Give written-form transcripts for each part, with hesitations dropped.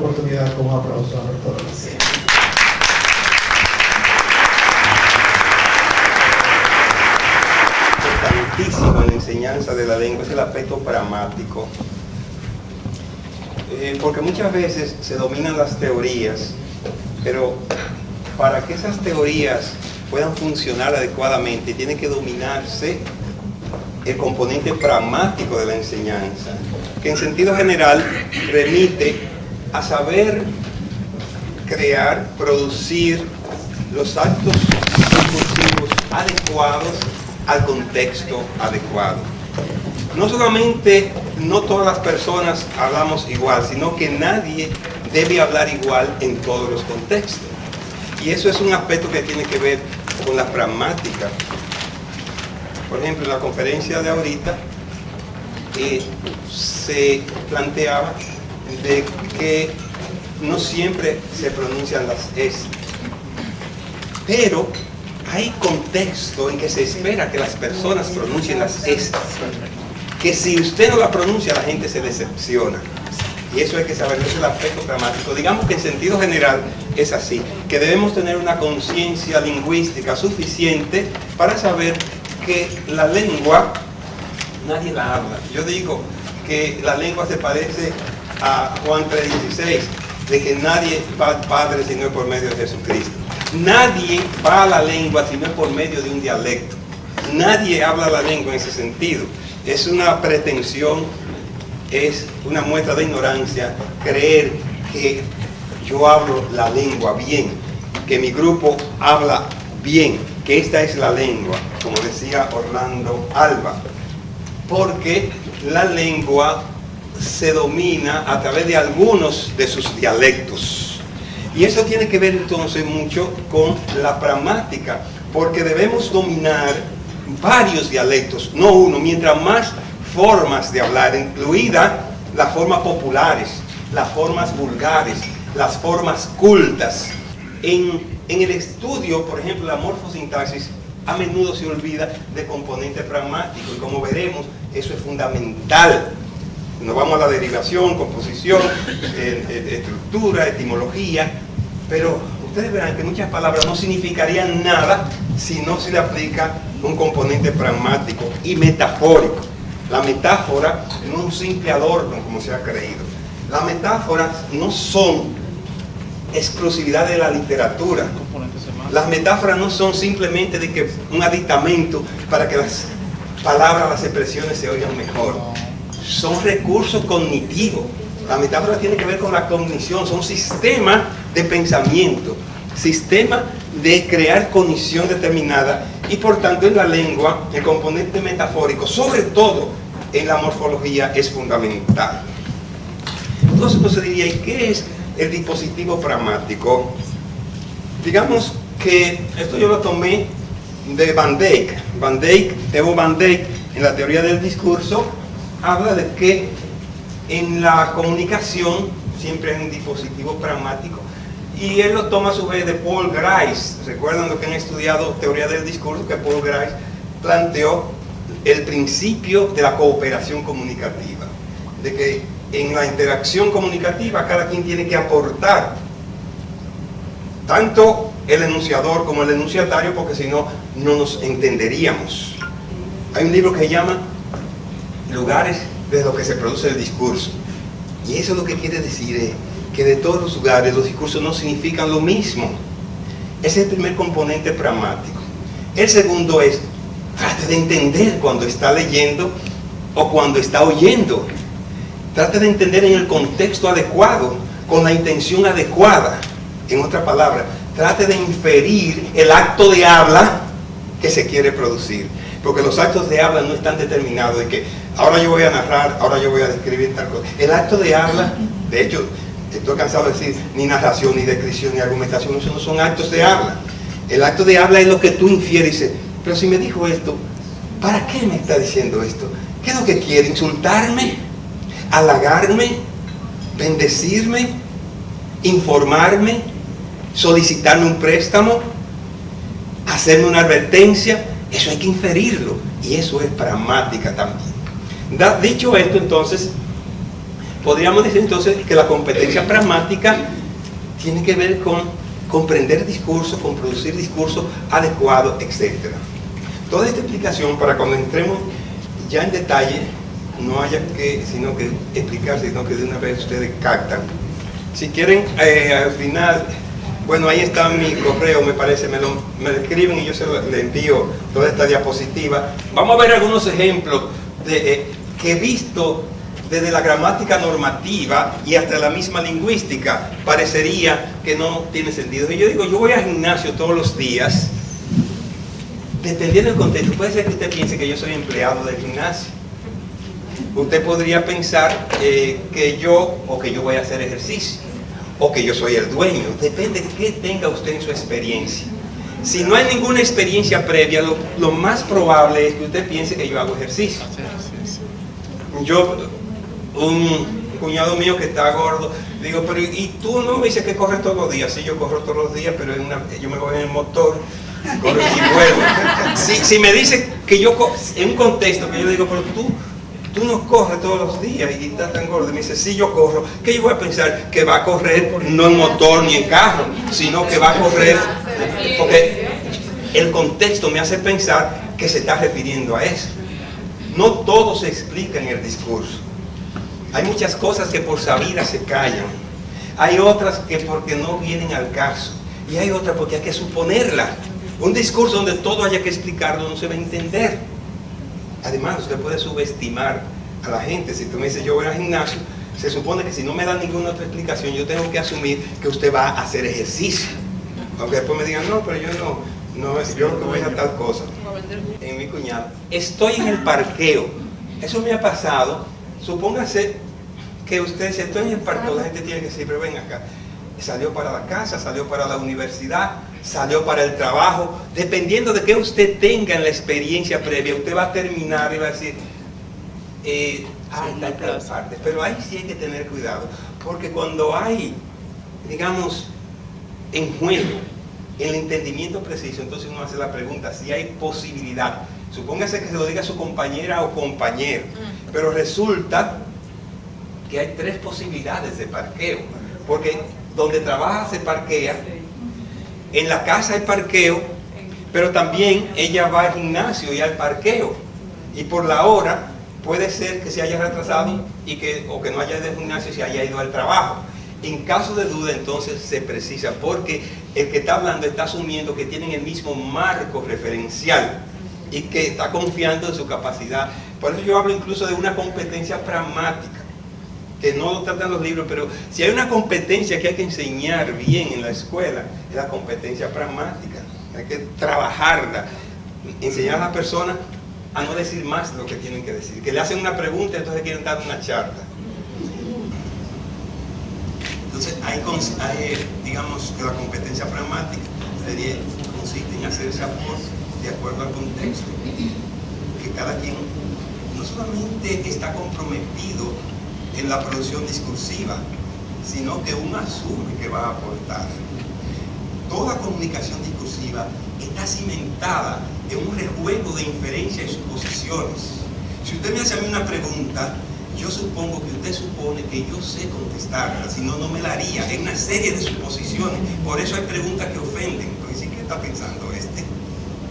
oportunidad con un aplauso a la doctora García. Importantísimo en la enseñanza de la lengua es el aspecto pragmático, porque muchas veces se dominan las teorías, pero para que esas teorías puedan funcionar adecuadamente tiene que dominarse el componente pragmático de la enseñanza, que en sentido general remite a saber crear, producir los actos discursivos adecuados al contexto adecuado. No solamente no todas las personas hablamos igual, sino que nadie debe hablar igual en todos los contextos. Y eso es un aspecto que tiene que ver con la pragmática. Por ejemplo, en la conferencia de ahorita se planteaba de que no siempre se pronuncian las S, pero hay contexto en que se espera que las personas pronuncien las S, que si usted no la pronuncia la gente se decepciona. Y eso hay que saber, ese es el aspecto pragmático. Digamos que en sentido general es así, que debemos tener una conciencia lingüística suficiente para saber que la lengua, nadie la habla. Yo digo que la lengua se parece a Juan 3:16, de que nadie va al Padre sino es por medio de Jesucristo. Nadie va a la lengua sino es por medio de un dialecto. Nadie habla la lengua en ese sentido. Es una pretensión, es una muestra de ignorancia creer que yo hablo la lengua bien, que mi grupo habla bien, que esta es la lengua, como decía Orlando Alba, porque la lengua se domina a través de algunos de sus dialectos. Y eso tiene que ver entonces mucho con la pragmática, porque debemos dominar varios dialectos, no uno, mientras más formas de hablar, incluida las formas populares, las formas vulgares, las formas cultas. En el estudio, por ejemplo, la morfosintaxis, a menudo se olvida de componente pragmático, y como veremos, eso es fundamental. Nos vamos a la derivación, composición, estructura, etimología, pero ustedes verán que muchas palabras no significarían nada si no se le aplica un componente pragmático y metafórico. La metáfora no es un simple adorno, como se ha creído. Las metáforas no son exclusividad de la literatura. Las metáforas no son simplemente de que un aditamento para que las palabras, las expresiones se oigan mejor. Son recursos cognitivos. La metáfora tiene que ver con la cognición, son sistemas de pensamiento, sistema de crear cognición determinada, y por tanto en la lengua el componente metafórico, sobre todo en la morfología, es fundamental. Entonces uno se diría, ¿y qué es el dispositivo pragmático? Digamos que esto yo lo tomé de Van Dijk. Theo Van Dijk, en la teoría del discurso, habla de que en la comunicación siempre hay un dispositivo pragmático, y él lo toma a su vez de Paul Grice. ¿Recuerdan lo que han estudiado teoría del discurso? Que Paul Grice planteó el principio de la cooperación comunicativa, de que en la interacción comunicativa cada quien tiene que aportar, tanto el enunciador como el enunciatario, porque si no, no nos entenderíamos. Hay un libro que se llama Lugares de lo que se produce el discurso, y eso lo que quiere decir es que de todos los lugares los discursos no significan lo mismo. Ese es el primer componente pragmático. El segundo es, trate de entender cuando está leyendo o cuando está oyendo. Trate de entender en el contexto adecuado, con la intención adecuada. En otra palabra, trate de inferir el acto de habla que se quiere producir, porque los actos de habla no están determinados de que ahora yo voy a narrar, ahora yo voy a describir tal cosa. El acto de habla, de hecho, estoy cansado de decir ni narración, ni descripción, ni argumentación, eso no son actos de habla. El acto de habla es lo que tú infieres y dices, pero si me dijo esto, ¿para qué me está diciendo esto? ¿Qué es lo que quiere? ¿Insultarme? ¿Halagarme? ¿Bendecirme? ¿Informarme? ¿Solicitarme un préstamo? ¿Hacerme una advertencia? Eso hay que inferirlo, y eso es pragmática también. Dicho esto, entonces, podríamos decir entonces que la competencia pragmática tiene que ver con comprender discurso, con producir discurso adecuado, etc. Toda esta explicación, para cuando entremos ya en detalle, no haya que, sino que explicar, sino que de una vez ustedes captan. Si quieren, al final, bueno, ahí está mi correo, me parece, me lo escriben y yo le envío toda esta diapositiva. Vamos a ver algunos ejemplos que he visto desde la gramática normativa y hasta la misma lingüística, parecería que no tiene sentido. Y yo digo, yo voy al gimnasio todos los días, dependiendo del contexto. Puede ser que usted piense que yo soy empleado del gimnasio. Usted podría pensar que yo voy a hacer ejercicio, o que yo soy el dueño. Depende de qué tenga usted en su experiencia. Si no hay ninguna experiencia previa, lo más probable es que usted piense que yo hago ejercicio. Un cuñado mío que está gordo, digo, pero ¿y tú no me dices que corres todos los días? Sí, yo corro todos los días, pero yo me voy en el motor, corro y vuelvo. Si me dice que yo, en un contexto que yo digo, pero tú no corres todos los días y estás tan gordo, y me dice, sí, yo corro, que yo voy a pensar que va a correr no en motor ni en carro, sino que va a correr, porque el contexto me hace pensar que se está refiriendo a eso. No todo se explica en el discurso. Hay muchas cosas que por sabida se callan. Hay otras que porque no vienen al caso. Y hay otras porque hay que suponerlas. Un discurso donde todo haya que explicarlo no se va a entender. Además, usted puede subestimar a la gente. Si tú me dices, yo voy al gimnasio, se supone que si no me dan ninguna otra explicación, yo tengo que asumir que usted va a hacer ejercicio. Aunque después me digan, no, pero yo yo lo que voy a hacer tal cosa. En mi cuñado, estoy en el parqueo. Eso me ha pasado. Supóngase que usted, si estoy en el parqueo, la gente tiene que decir, pero ven acá. Salió para la casa, salió para la universidad, salió para el trabajo. Dependiendo de qué usted tenga en la experiencia previa, usted va a terminar y va a decir, tal parte. Pero ahí sí hay que tener cuidado, porque cuando hay, digamos, en juego el entendimiento preciso, entonces uno hace la pregunta si hay posibilidad. Supóngase que se lo diga a su compañera o compañero, pero resulta que hay 3 posibilidades de parqueo, porque donde trabaja se parquea, en la casa hay parqueo, pero también ella va al gimnasio y al parqueo, y por la hora puede ser que se haya retrasado o que no haya ido al gimnasio y se haya ido al trabajo. En caso de duda, entonces se precisa, porque el que está hablando está asumiendo que tienen el mismo marco referencial y que está confiando en su capacidad. Por eso yo hablo incluso de una competencia pragmática, que no lo tratan los libros, pero si hay una competencia que hay que enseñar bien en la escuela, es la competencia pragmática. Hay que trabajarla, enseñar a las personas a no decir más de lo que tienen que decir. Que le hacen una pregunta, entonces quieren dar una charla. Entonces, digamos que la competencia pragmática consiste en hacer ese aporte de acuerdo al contexto, que cada quien no solamente está comprometido en la producción discursiva, sino que uno asume que va a aportar. Toda comunicación discursiva está cimentada en un rejuego de inferencias y suposiciones. Si usted me hace a mí una pregunta, yo supongo que usted supone que yo sé contestarla, si no, no me la haría. Es una serie de suposiciones. Por eso hay preguntas que ofenden. Porque sí, ¿qué está pensando este?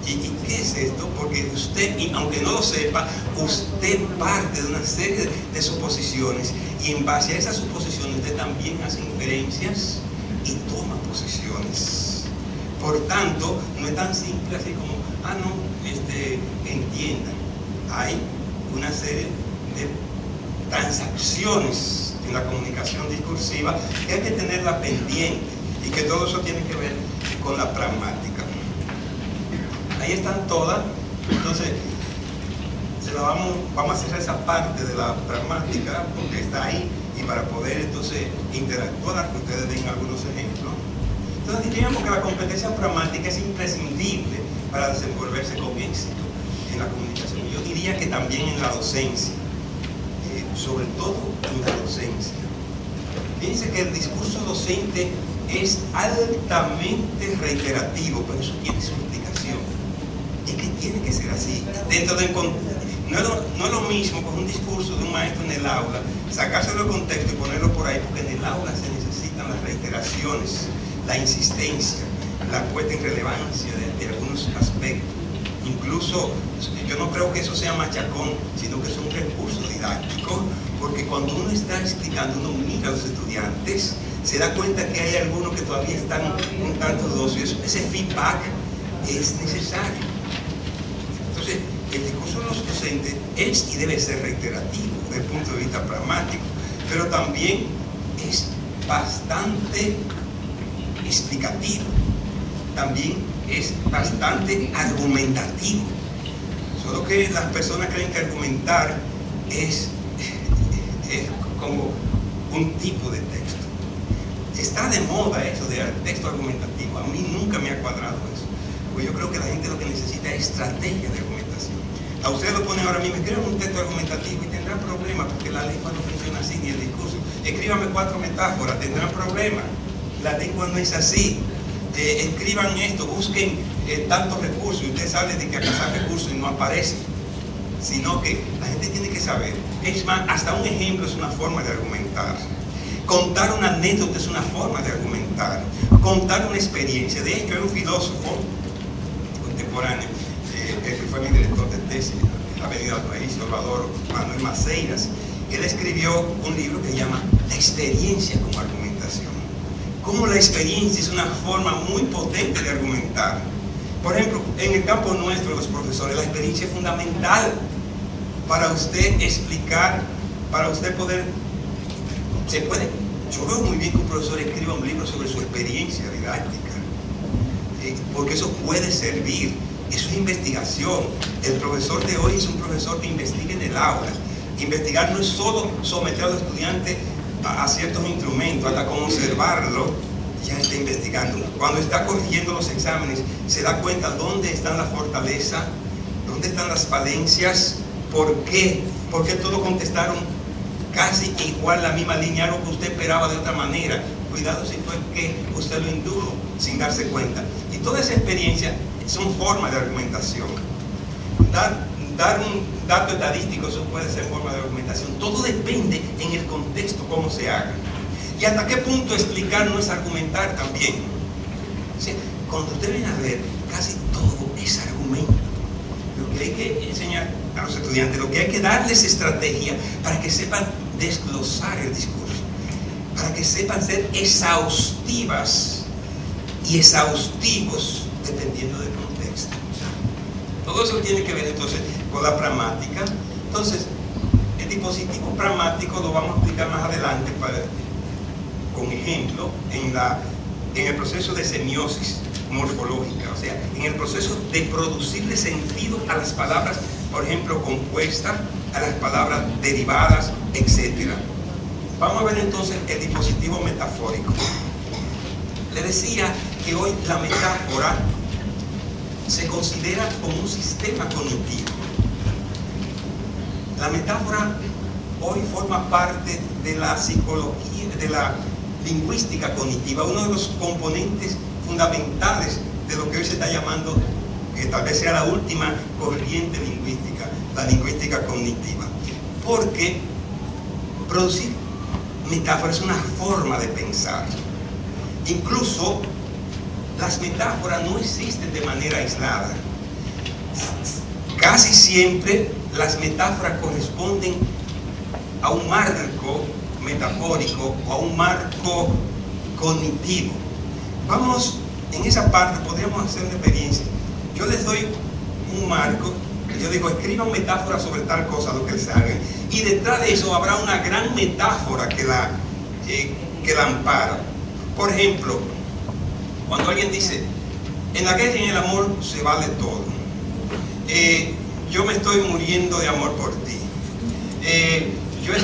¿Y qué es esto? Porque usted, y aunque no lo sepa, usted parte de una serie de suposiciones, y en base a esas suposiciones usted también hace inferencias y toma posiciones. Por tanto, no es tan simple así como, entiendan. Hay una serie de transacciones en la comunicación discursiva que hay que tenerla pendiente, y que todo eso tiene que ver con la pragmática. Ahí están todas. Entonces vamos a hacer esa parte de la pragmática porque está ahí, y para poder entonces interactuar, que ustedes den algunos ejemplos. Entonces diríamos que la competencia pragmática es imprescindible para desenvolverse con éxito en la comunicación. Yo diría que también en la docencia, sobre todo en la docencia. Fíjense que el discurso docente es altamente reiterativo, pero eso tiene su explicación. Es que tiene que ser así. No es lo mismo con un discurso de un maestro en el aula, sacárselo del contexto y ponerlo por ahí, porque en el aula se necesitan las reiteraciones, la insistencia, la puesta en relevancia de algunos aspectos. Incluso yo no creo que eso sea machacón, sino que es un recurso didáctico, porque cuando uno está explicando, uno mira a los estudiantes, se da cuenta que hay algunos que todavía están un tanto dudosos, y ese feedback es necesario. Entonces, el discurso de los docentes es y debe ser reiterativo desde el punto de vista pragmático, pero también es bastante explicativo, también es bastante argumentativo. Solo que las personas creen que argumentar es como un tipo de texto. Está de moda eso de texto argumentativo. A mí nunca me ha cuadrado eso, porque yo creo que la gente lo que necesita es estrategia de argumentación. A usted lo pone ahora mismo, escriban un texto argumentativo y tendrán problemas, porque la lengua no funciona así, ni el discurso. Escríbame 4 metáforas, tendrán problemas. La lengua no es así. Escriban esto, busquen tantos recursos, y usted sabe de que acá saca recursos y no aparece, sino que la gente tiene que saber. Es más, hasta un ejemplo es una forma de argumentar. Contar una anécdota es una forma de argumentar. Contar una experiencia. De hecho, hay un filósofo contemporáneo, que fue mi director de tesis, ha venido al país, Salvador Manuel Maceiras. Él escribió un libro que se llama La experiencia como argumentación. Cómo la experiencia es una forma muy potente de argumentar. Por ejemplo, en el campo nuestro, los profesores, la experiencia es fundamental para usted explicar, para usted poder... Yo veo muy bien que un profesor escriba un libro sobre su experiencia didáctica, porque eso puede servir. Eso es investigación. El profesor de hoy es un profesor que investiga en el aula. Investigar no es solo someter al estudiante a ciertos instrumentos, hasta con observarlo ya está investigando. Cuando está corrigiendo los exámenes, se da cuenta dónde están las fortalezas, dónde están las falencias, por qué todos contestaron casi igual la misma línea, algo que usted esperaba de otra manera. Cuidado si fue que usted lo indujo sin darse cuenta. Y toda esa experiencia son formas de argumentación. Dar un dato estadístico, eso puede ser forma de argumentación. Todo depende en el contexto, cómo se haga. Y hasta qué punto explicar no es argumentar también. O sea, cuando usted viene a ver, casi todo es argumento. Lo que hay que enseñar a los estudiantes, lo que hay que darles estrategia para que sepan desglosar el discurso, para que sepan ser exhaustivas y exhaustivos dependiendo del contexto. Todo eso tiene que ver entonces con la pragmática. Entonces, el dispositivo pragmático lo vamos a explicar más adelante con ejemplo en el proceso de semiosis morfológica, o sea, en el proceso de producirle sentido a las palabras, por ejemplo, compuestas, a las palabras derivadas, etc. Vamos a ver entonces el dispositivo metafórico. Le decía que hoy la metáfora se considera como un sistema cognitivo. La metáfora hoy forma parte de la psicología, de la lingüística cognitiva, uno de los componentes fundamentales de lo que hoy se está llamando, que tal vez sea la última corriente lingüística, la lingüística cognitiva. Porque producir metáforas es una forma de pensar. Incluso las metáforas no existen de manera aislada. Casi siempre las metáforas corresponden a un marco metafórico o a un marco cognitivo. Vamos, en esa parte podríamos hacer una experiencia. Yo les doy un marco, yo digo, escriban metáforas sobre tal cosa, lo que les hagan, y detrás de eso habrá una gran metáfora que la ampara. Por ejemplo, cuando alguien dice, en la guerra y en el amor se vale todo. Yo me estoy muriendo de amor por ti. Yo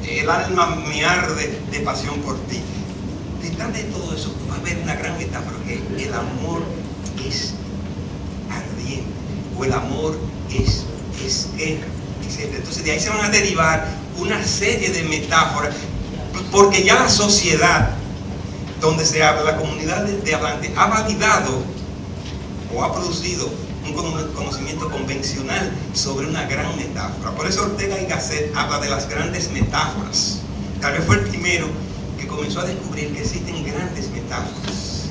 el alma me arde de pasión por ti. Detrás de todo eso va a haber una gran metáfora, que el amor es ardiente, o el amor es guerra, etc. Entonces de ahí se van a derivar una serie de metáforas, porque ya la sociedad donde se habla, la comunidad de hablantes ha validado o ha producido un un conocimiento convencional sobre una gran metáfora. Por eso Ortega y Gasset habla de las grandes metáforas. Tal vez fue el primero que comenzó a descubrir que existen grandes metáforas.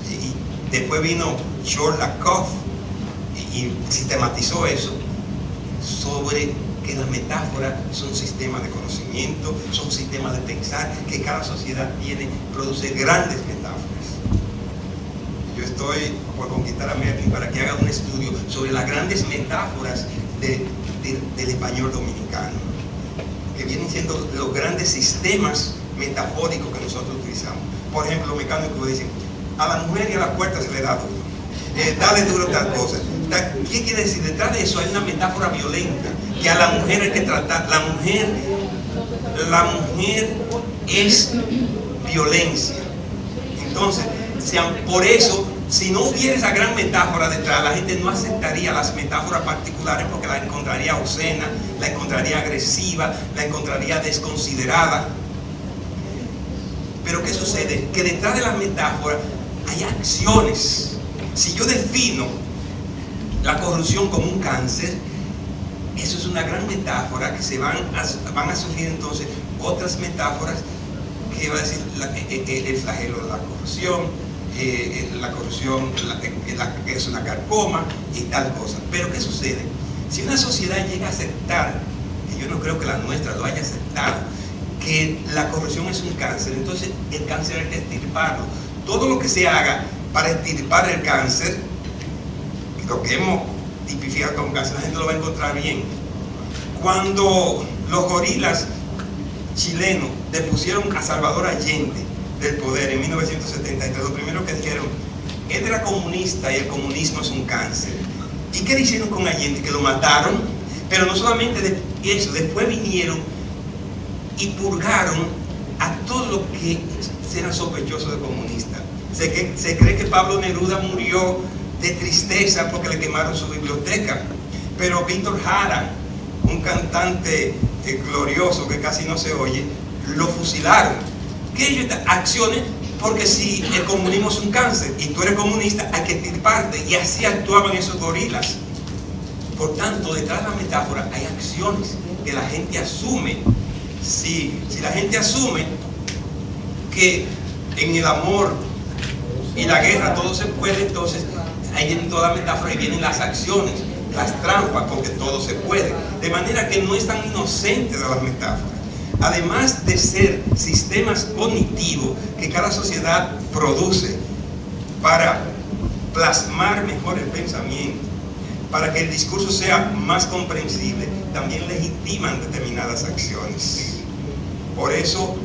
Y después vino George Lakoff y sistematizó eso sobre que las metáforas son sistemas de conocimiento, son sistemas de pensar, que cada sociedad produce grandes metáforas. Yo estoy por conquistar a Merlin para que haga un estudio sobre las grandes metáforas del español dominicano, que vienen siendo los grandes sistemas metafóricos que nosotros utilizamos. Por ejemplo, los mecánicos dicen, a la mujer y a la puerta se le da duro, dale duro tal cosa. ¿Qué quiere decir? Detrás de eso hay una metáfora violenta, que a la mujer hay que tratar. La mujer es violencia. Entonces, por eso, si no hubiera esa gran metáfora detrás, la gente no aceptaría las metáforas particulares porque la encontraría obscena, la encontraría agresiva, la encontraría desconsiderada. Pero ¿qué sucede? Que detrás de las metáforas hay acciones. Si yo defino la corrupción como un cáncer, eso es una gran metáfora que van a surgir entonces otras metáforas que va a decir el flagelo de la corrupción que es una carcoma y tal cosa. Pero ¿qué sucede? Si una sociedad llega a aceptar, y yo no creo que la nuestra lo haya aceptado, que la corrupción es un cáncer, entonces el cáncer hay que extirparlo. Todo lo que se haga para extirpar el cáncer, lo que hemos tipificado como cáncer, la gente lo va a encontrar bien. Cuando los gorilas chilenos depusieron a Salvador Allende del poder en 1973, lo primero que dijeron, él era comunista y el comunismo es un cáncer. ¿Y qué hicieron con Allende? Que lo mataron, pero no solamente eso, después vinieron y purgaron a todos los que eran sospechosos de comunistas. Se cree que Pablo Neruda murió de tristeza porque le quemaron su biblioteca, pero Víctor Jara, un cantante glorioso que casi no se oye, lo fusilaron. ¿Qué ellos? Acciones, porque si el comunismo es un cáncer y tú eres comunista, hay que extirparte, y así actuaban esos gorilas. Por tanto, detrás de la metáfora hay acciones que la gente asume. Si la gente asume que en el amor y la guerra todo se puede, entonces ahí viene toda la metáfora y vienen las acciones, las trampas, porque todo se puede. De manera que no es tan inocente de las metáforas. Además de ser sistemas cognitivos que cada sociedad produce para plasmar mejor el pensamiento, para que el discurso sea más comprensible, también legitiman determinadas acciones. Por eso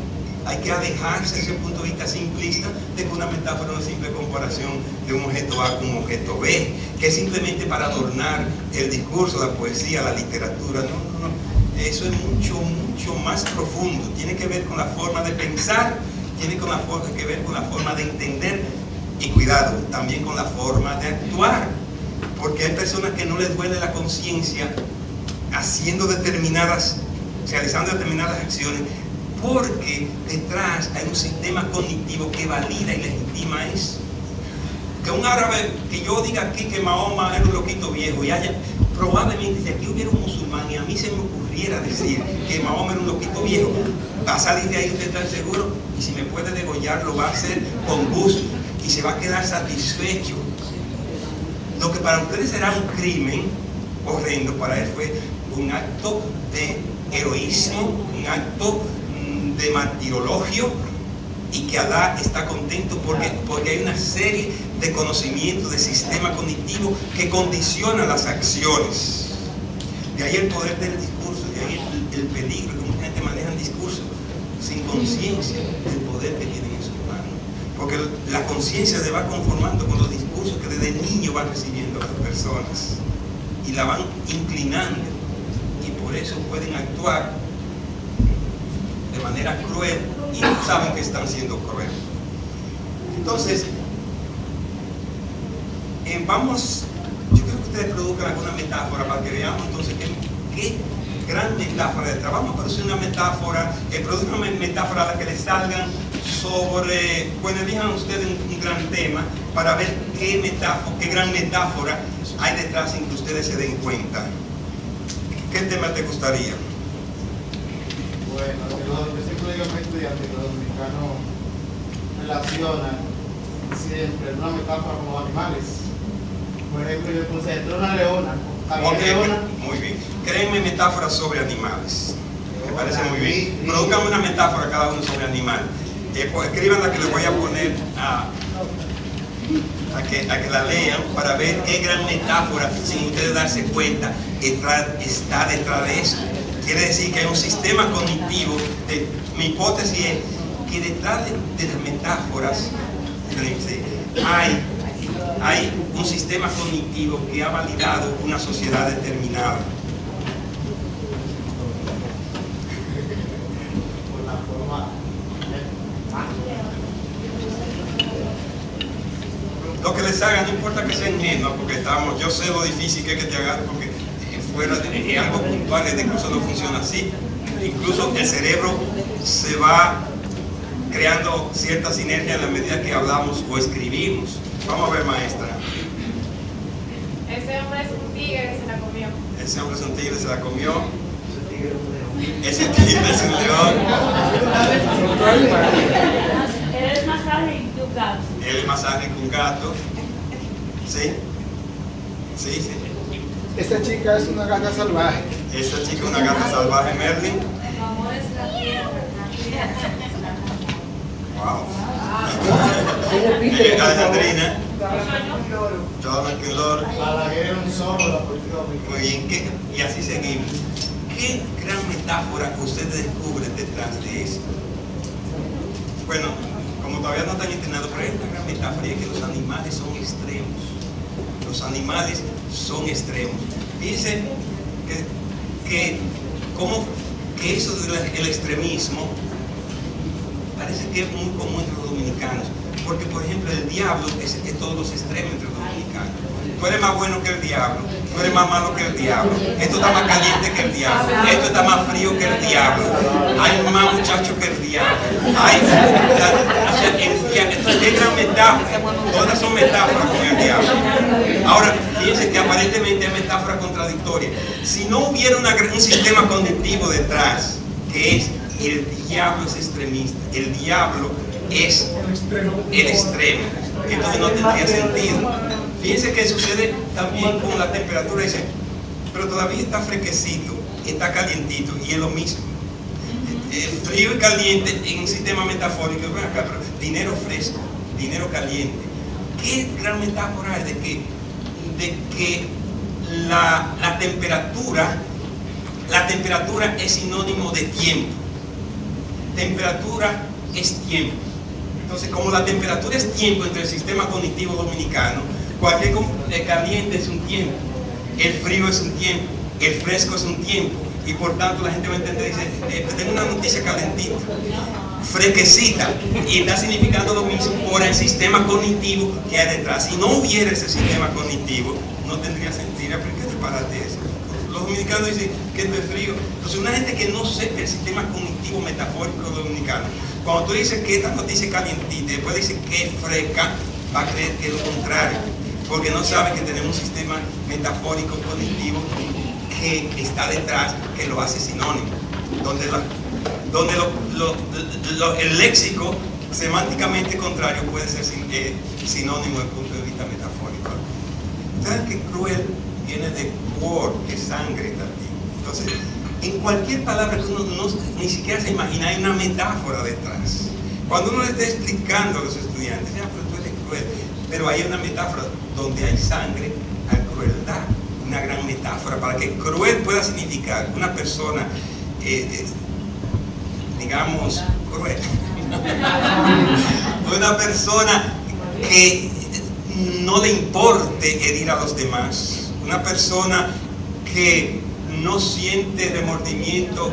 hay que alejarse de ese punto de vista simplista de que una metáfora no es simple comparación de un objeto A con un objeto B, que es simplemente para adornar el discurso, la poesía, la literatura. No. Eso es mucho más profundo. Tiene que ver con la forma de pensar, tiene que ver con la forma de entender y, cuidado, también con la forma de actuar. Porque hay personas que no les duele la conciencia realizando determinadas acciones, porque detrás hay un sistema cognitivo que valida y legitima eso. Que un árabe, que yo diga aquí que Mahoma era un loquito viejo, y probablemente si aquí hubiera un musulmán y a mí se me ocurriera decir que Mahoma era un loquito viejo, va a salir de ahí usted está seguro, y si me puede degollar lo va a hacer con gusto y se va a quedar satisfecho. Lo que para ustedes será un crimen horrendo, para él fue un acto de heroísmo, un acto de martirologio, y que Alá está contento porque hay una serie de conocimientos, de sistema cognitivo que condicionan las acciones. De ahí el poder del discurso, de ahí el peligro que mucha gente maneja el discurso sin conciencia del poder que tienen en sus manos. Porque la conciencia se va conformando con los discursos que desde niño van recibiendo las personas y la van inclinando, y por eso pueden actuar de manera cruel y no saben que están siendo crueles. Entonces, yo creo que ustedes produzcan alguna metáfora para que veamos entonces qué gran metáfora detrás. Vamos a producir una metáfora, produzcan una metáfora a la que les salgan sobre, bueno, elijan ustedes un gran tema para ver qué gran metáfora hay detrás sin que ustedes se den cuenta. ¿Qué tema te gustaría? Bueno, yo siempre digo a mis estudiantes que los dominicanos relacionan siempre una metáfora con los animales. Por ejemplo, yo puse entre una leona. Muy bien. Créenme metáforas sobre animales. Me parece muy bien. Produzcan una metáfora cada uno sobre animal. Pues escriban la que les voy a poner a que la lean para ver qué gran metáfora, sin ustedes darse cuenta, está detrás de eso. Quiere decir que hay un sistema cognitivo. Mi hipótesis es que detrás de las metáforas hay un sistema cognitivo que ha validado una sociedad determinada. Lo que les haga, no importa que sea ingenuo, porque yo sé lo difícil que es que te agarre, porque fuera de algo puntual, incluso no funciona así. Incluso el cerebro se va creando cierta sinergia en la medida que hablamos o escribimos. Vamos a ver, maestra. Ese hombre es un tigre, se la comió. Ese hombre es un tigre, se la comió. Ese tigre es un león. Él es más ágil que un gato. Él es más ágil que un gato. ¿Sí? Sí, sí. Esta chica es una gata salvaje. Esta chica es una gata salvaje, Merlin. El amor es la tierra. Wow. Repite, por favor. Alejandrina. Jonathan Lord. Balaguer es un zorro de la política dominicana. Muy bien. Y así seguimos. ¿Qué gran metáfora ustedes descubren detrás de eso? Bueno, como todavía no están entrenados, pero hay una gran metáfora y es que los animales son extremos. Los animales son extremos. Fíjense que eso del extremismo parece que es muy común entre los dominicanos. Porque, por ejemplo, el diablo es todos los extremos entre los dominicanos. Tú eres más bueno que el diablo, tú eres más malo que el diablo, esto está más caliente que el diablo, esto está más frío que el diablo, hay más muchachos que el diablo, es gran metáfora, todas son metáforas con el diablo. Ahora, fíjense que aparentemente hay metáforas contradictorias. Si no hubiera un sistema cognitivo detrás, que es el diablo es extremista, el diablo es el extremo, entonces no tendría sentido. Fíjense que sucede también con la temperatura, dice, pero todavía está fresquecito, está calientito, y es lo mismo. Frío y caliente en un sistema metafórico, ven acá, pero dinero fresco, dinero caliente. ¿Qué gran metáfora es de que la temperatura es sinónimo de tiempo? Temperatura es tiempo. Entonces, como la temperatura es tiempo entre el sistema cognitivo dominicano, cualquier caliente es un tiempo, el frío es un tiempo, el fresco es un tiempo, y por tanto la gente va a entender, dice, tengo una noticia calentita, fresquecita, y está significando lo mismo por el sistema cognitivo que hay detrás. Si no hubiera ese sistema cognitivo, no tendría sentido. ¿Por qué te paraste eso? Los dominicanos dicen que esto es frío. Entonces, una gente que no sepa el sistema cognitivo metafórico dominicano, cuando tú dices que esta noticia es calientita y después dices que es fresca, va a creer que es lo contrario, porque no sabe que tenemos un sistema metafórico cognitivo que está detrás, que lo hace sinónimo, donde el léxico semánticamente contrario puede ser sinónimo desde el punto de vista metafórico. ¿Saben que cruel viene de cor, que es sangre en latín? Entonces, en cualquier palabra que uno ni siquiera se imagina, hay una metáfora detrás. Cuando uno le está explicando a los estudiantes, ya, pero tú eres cruel, pero hay una metáfora donde hay sangre, hay crueldad, una gran metáfora para que cruel pueda significar una persona, digamos, cruel, una persona que no le importe herir a los demás, una persona que no siente remordimiento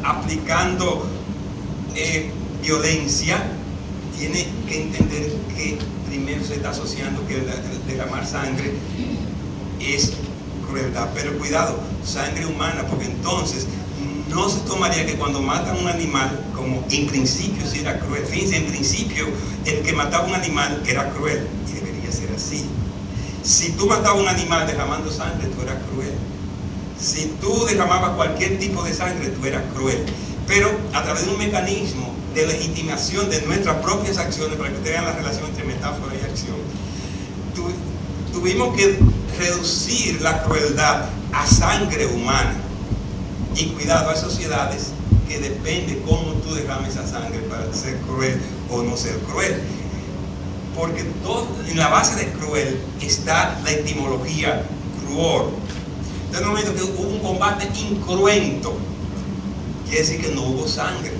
aplicando violencia, tiene que entender que primero se está asociando que derramar sangre es crueldad. Pero cuidado, sangre humana, porque entonces no se tomaría que cuando matan un animal, como en principio sí era cruel. Fíjense, en principio el que mataba un animal era cruel, y debería ser así. Si tú matabas un animal derramando sangre, tú eras cruel. Si tú derramabas cualquier tipo de sangre, tú eras cruel. Pero a través de un mecanismo de legitimación de nuestras propias acciones, para que ustedes vean la relación entre metáfora y acción, tuvimos que reducir la crueldad a sangre humana. Y cuidado, hay sociedades que depende cómo tú derrames esa sangre para ser cruel o no ser cruel. Porque en la base de cruel está la etimología cruor. Entonces, en el momento que hubo un combate incruento, quiere decir que no hubo sangre.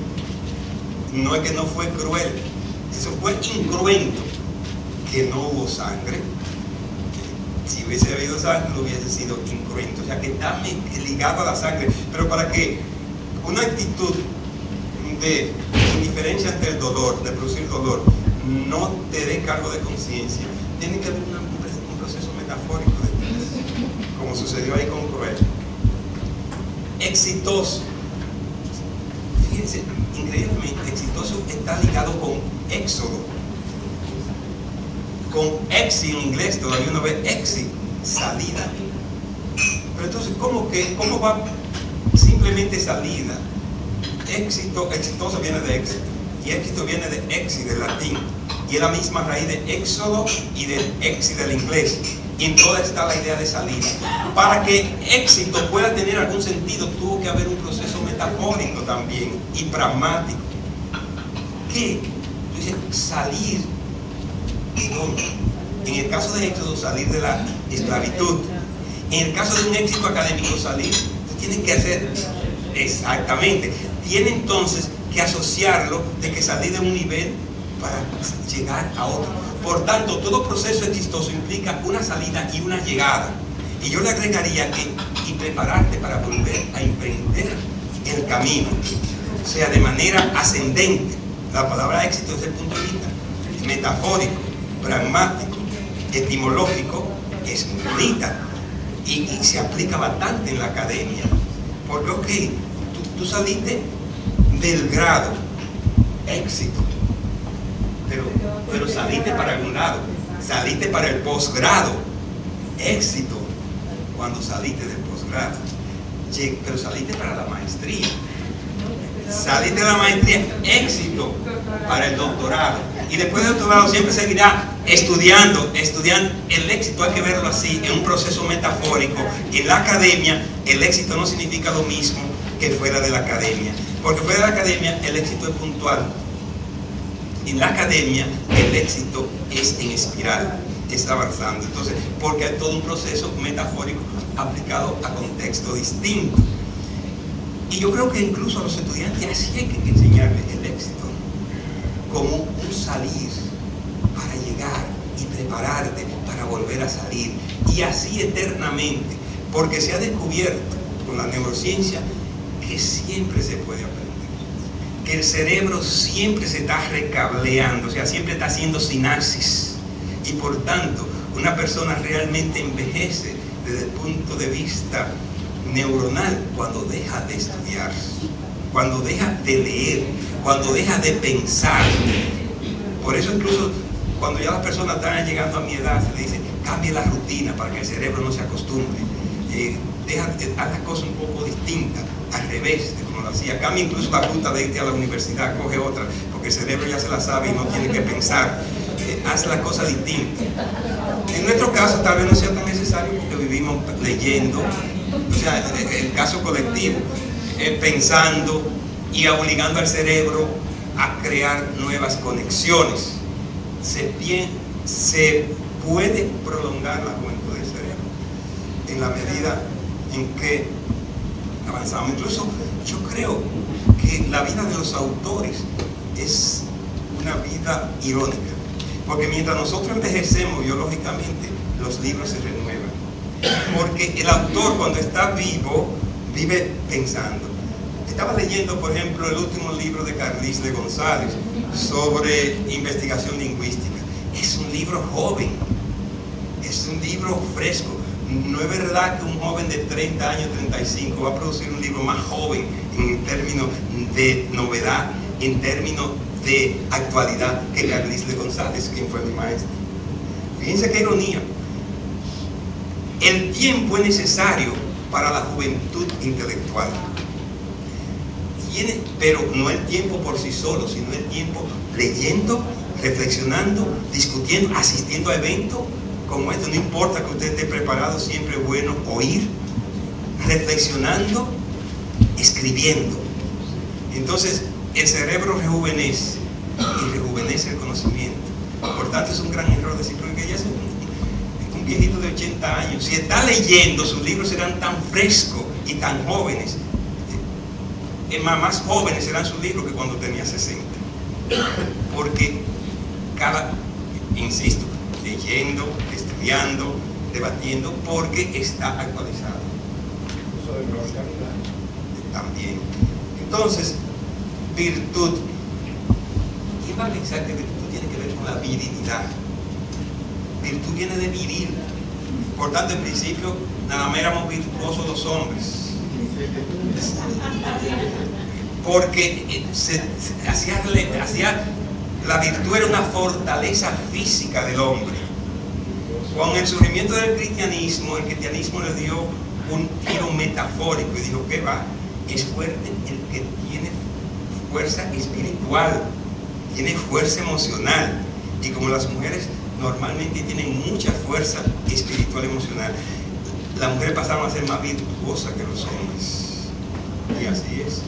No es que no fue cruel, eso fue incruento, que no hubo sangre. Si hubiese habido sangre, no hubiese sido incruento. O sea, que está ligado a la sangre. Pero para que una actitud de indiferencia ante el dolor, de producir dolor, no te dé cargo de conciencia, tiene que haber un proceso metafórico de como sucedió ahí con Cruel. Exitoso. Fíjense, increíblemente, exitoso está ligado con éxodo. Con exit en inglés todavía uno ve exit, salida. Pero entonces, ¿cómo va simplemente salida? Exitoso viene de éxito, y éxito viene de exit del latín, y es la misma raíz de éxodo y del exit del inglés, y en toda está la idea de salida. Para que éxito pueda tener algún sentido, tuvo que haber un proceso metafórico también, y pragmático. ¿Qué? Dice, salir. En el caso de éxodo, salir de la esclavitud. En el caso de un éxito académico, salir. Tienen que hacer exactamente. Tiene entonces que asociarlo de que salir de un nivel para llegar a otro. Por tanto, todo proceso exitoso implica una salida y una llegada. Y yo le agregaría que y prepararte para volver a emprender el camino, o sea, de manera ascendente. La palabra éxito desde el punto de vista metafórico, pragmático, etimológico, es muy bonita y se aplica bastante en la academia, porque ok, tú saliste del grado, éxito, pero saliste para algún lado, saliste para el posgrado, éxito, cuando saliste del posgrado, pero saliste para la maestría, saliste de la maestría, éxito para el doctorado. Y después del doctorado siempre seguirá estudiando. El éxito hay que verlo así, en un proceso metafórico. En la academia, el éxito no significa lo mismo que fuera de la academia. Porque fuera de la academia, el éxito es puntual. En la academia, el éxito es en espiral, es avanzando. Entonces, porque hay todo un proceso metafórico aplicado a contexto distinto. Y yo creo que incluso a los estudiantes así hay que enseñarles el éxito, como un salir para llegar y prepararte para volver a salir, y así eternamente, porque se ha descubierto con la neurociencia que siempre se puede aprender, que el cerebro siempre se está recableando, o sea, siempre está haciendo sinapsis, y por tanto una persona realmente envejece desde el punto de vista neuronal cuando deja de estudiar, cuando deja de leer, cuando deja de pensar. Por eso incluso cuando ya las personas están llegando a mi edad, se le dice, cambie la rutina para que el cerebro no se acostumbre, haz las cosas un poco distintas, al revés de como lo hacía, cambia incluso la ruta de irte a la universidad, coge otra, porque el cerebro ya se la sabe y no tiene que pensar, haz las cosas distintas. En nuestro caso tal vez no sea tan necesario porque vivimos leyendo, o sea, el caso colectivo, pensando y obligando al cerebro a crear nuevas conexiones. Se puede prolongar la juventud del cerebro en la medida en que avanzamos. Incluso yo creo que la vida de los autores es una vida irónica, porque mientras nosotros envejecemos biológicamente, los libros se renuevan, porque el autor cuando está vivo vive pensando. Estaba leyendo, por ejemplo, el último libro de Carlis de González sobre investigación lingüística. Es un libro joven, es un libro fresco, No es verdad que un joven de 30 años, 35, va a producir un libro más joven en términos de novedad, en términos de actualidad, que Carlisle de González, quien fue mi maestro. Fíjense qué ironía. El tiempo es necesario para la juventud intelectual. Pero no el tiempo por sí solo, sino el tiempo leyendo, reflexionando, discutiendo, asistiendo a eventos como este. No importa que usted esté preparado, siempre es bueno oír, reflexionando, escribiendo. Entonces, el cerebro rejuvenece y rejuvenece el conocimiento. Por tanto, es un gran error decir que ya es un viejito de 80 años. Si está leyendo, sus libros serán tan frescos y tan jóvenes. Más jóvenes serán sus libros que cuando tenía 60. Porque insisto, leyendo, estudiando, debatiendo, porque está actualizado. Uso de la organidad. También. Entonces, virtud. ¿Quién va a pensar que virtud tiene que ver con la virilidad? Virtud viene de viril. Por tanto, en principio, nada más éramos virtuosos los hombres. Porque la virtud era una fortaleza física del hombre. Con el surgimiento del cristianismo, el cristianismo le dio un giro metafórico y dijo que es fuerte el que tiene fuerza espiritual, tiene fuerza emocional, y como las mujeres normalmente tienen mucha fuerza espiritual emocional, las mujeres pasaron a ser más virtuosas que los hombres. Y así es.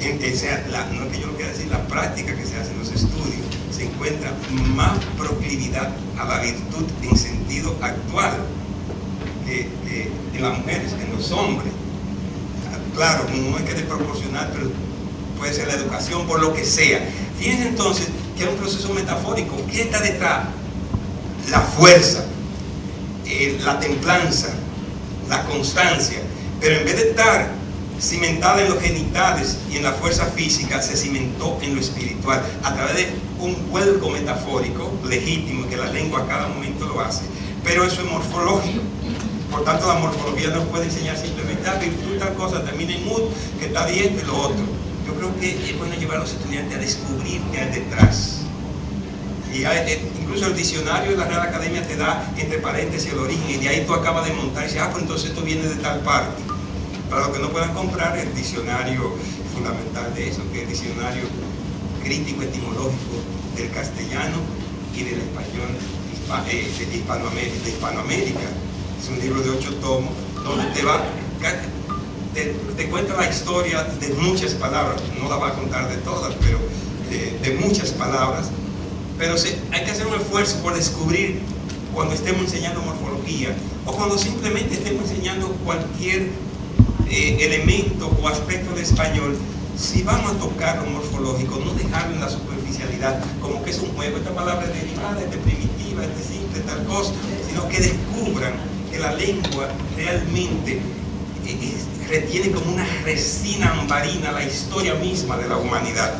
No es que yo lo quiera decir, la práctica que se hace en los estudios, se encuentra más proclividad a la virtud en sentido actual en las mujeres que en los hombres. Claro, no es que desproporcional, pero puede ser la educación, por lo que sea. Fíjense entonces que es un proceso metafórico. ¿Qué está detrás? La fuerza, la templanza, la constancia. Pero en vez de estar cimentada en los genitales y en la fuerza física, se cimentó en lo espiritual a través de un huelgo metafórico legítimo, que la lengua a cada momento lo hace, pero eso es morfológico. Por tanto, la morfología no puede enseñar simplemente virtud, tal cosa, termina en mood, que está bien, y lo otro. Yo creo que es bueno llevar a los estudiantes a descubrir qué hay detrás. Y incluso el diccionario de la Real Academia te da entre paréntesis el origen, y de ahí tú acabas de montar y dices, pues entonces esto viene de tal parte. Para los que no puedan comprar el diccionario fundamental de eso, que es el diccionario crítico etimológico del castellano y del español de Hispanoamérica. Es un libro de 8 tomos donde te cuenta la historia de muchas palabras. No la va a contar de todas, pero de muchas palabras. Pero hay que hacer un esfuerzo por descubrir, cuando estemos enseñando morfología o cuando simplemente estemos enseñando cualquier elemento o aspecto de español, si vamos a tocar lo morfológico, no dejarlo en la superficialidad, como que es un juego, esta palabra es derivada, es de primitiva, es de simple, tal cosa, sino que descubran que la lengua realmente retiene como una resina ambarina la historia misma de la humanidad.